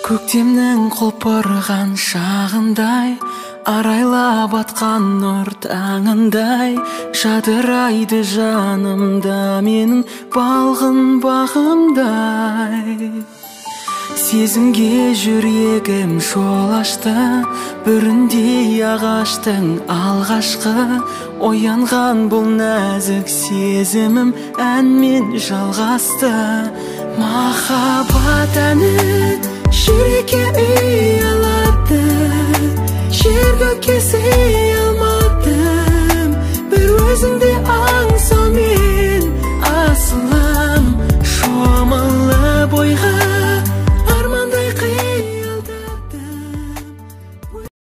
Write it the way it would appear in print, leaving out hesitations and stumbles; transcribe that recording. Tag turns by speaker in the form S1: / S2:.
S1: Көктемнің құлпырған шағындай, арайлап атқан нұр таңындай, жадырайды жанымда менің балғын бағымдай. Сезімге жүрегім жол ашты, бүріндей ағаштың алғашқы, оянған бұл нәзік сезімім әнмен жалғасты. Махаббат әні